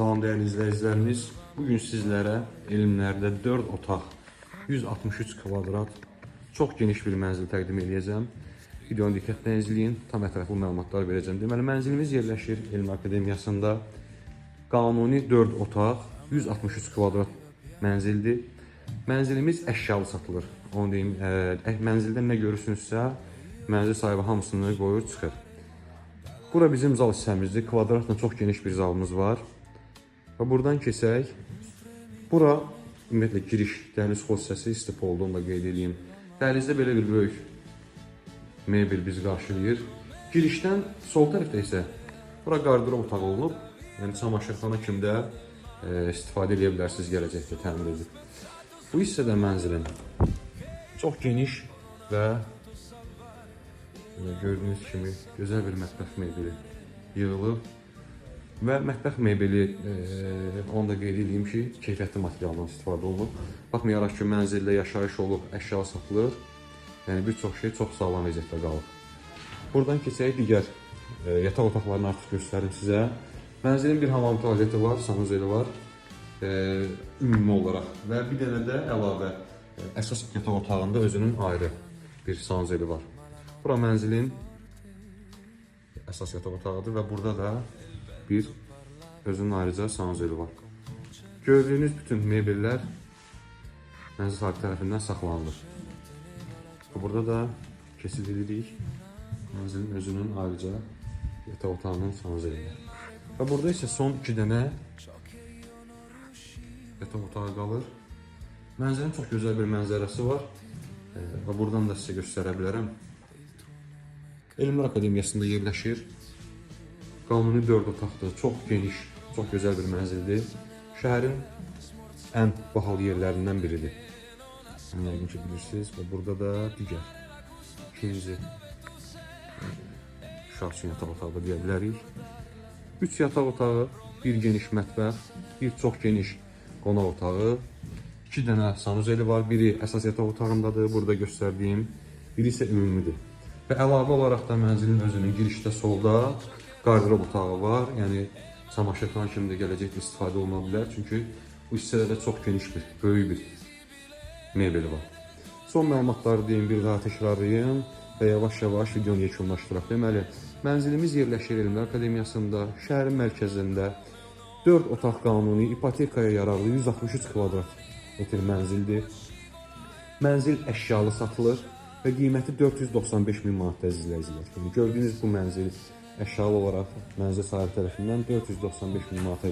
Salam değerli izləyicilərimiz. Bugün sizlərə Elmlərdə 4 otaq, 163 kvadrat, çox geniş bir mənzil təqdim edəcəm. Videonu diqqətlə izləyin, tam ətraflı məlumatlar verəcəm. Deməli, mənzilimiz yerləşir Elm Akademiyasında. Qanuni 4 otaq, 163 kvadrat mənzildir. Mənzilimiz əşyalı satılır. Onu deyim, mənzildə nə görürsünüzsə, mənzil sahibi hamısını qoyur, çıxır. Bura bizim zal hissəmizdir. Kvadratla çox geniş bir zalımız var. Və buradan keçək. Bura ümumiyyətlə giriş, dəhliz xol hissəsi istif olduğunu da qeyd edeyim. Dəhlizdə belə bir böyük mebel bizi qarşılayır. Girişdən sol tərəfdə isə bura qardırob otağı olunub. Yəni çamaşırxana kimi də istifadə edə bilərsiniz gələcəkdə təmir edib. Bu hissədə mənzilin çox geniş və gördüyünüz kimi gözəl bir mətbəx mebeli yığılıb. Və mətbəx mebeli, onu da qeyd edeyim ki, keyfiyyətli materialdan istifadə olunub. Baxmayaraq ki, mənzildə yaşayış olub, əşya satılır. Yəni bir çox şey çox sağlam vəziyyətdə qalıb. Buradan keçək digər yataq otaqlarını artıq göstərim sizə. Mənzilin bir hamam tualeti var, sanuzeli var, ümumi olaraq. Və bir dənə də əlavə əsas yataq otağında özünün ayrı bir sanuzeli var. Bura mənzilin əsas yataq otağıdır və burada da bir özünün ayrıca sanuzeli var. Gördüyünüz bütün mebellər mənzil sahibi tərəfindən saxlanılır. Burada da keçid edirik mənzilin özünün ayrıca yataq otağının sanuzeli. Və burada isə son 2 dənə yataq otağı qalır. Mənzilin çox gözəl bir mənzərəsi var və buradan da sizə göstərə bilərəm. Elmlər Akademiyasında yerləşir. Qanuni 4 otaqdır, çox geniş, çox gözəl bir mənzildir. Şəhərin ən bahalı yerlərindən biridir. Yəqin ki bilirsiniz və burada da digər ikinci uşaq üçün yataq otağı da deyə bilərik. 3 yataq otağı, bir geniş mətbəx, bir çox geniş qonaq otağı, 2 dənə sanuzeli var. Biri əsas yataq otağındadır, burada göstərdiyim, biri isə ümumidir. Və əlavə olaraq da mənzilin özünün girişdə solda qardırob otağı var. Yəni çamaşırxana kimi də gələcəkdə istifadə oluna bilər. Çünki bu hissədə də çox geniş bir, böyük bir mebeli var. Son məlumatları deyim, bir daha təkrarlayım və yavaş-yavaş videonu yekunlaşdıraq. Deməli, mənzilimiz yerləşir Elmlər Akademiyasında, şəhərin mərkəzində 4 otaq qanuni, ipotekaya yararlı 163 kvadrat metr mənzildir. Mənzil əşyalı satılır və qiyməti 495 min manatdır əziz izləyicilər. Yəni, gördüyünüz bu mənzil əşyalı olaraq mənzil sahibi tərəfindən 495 min manata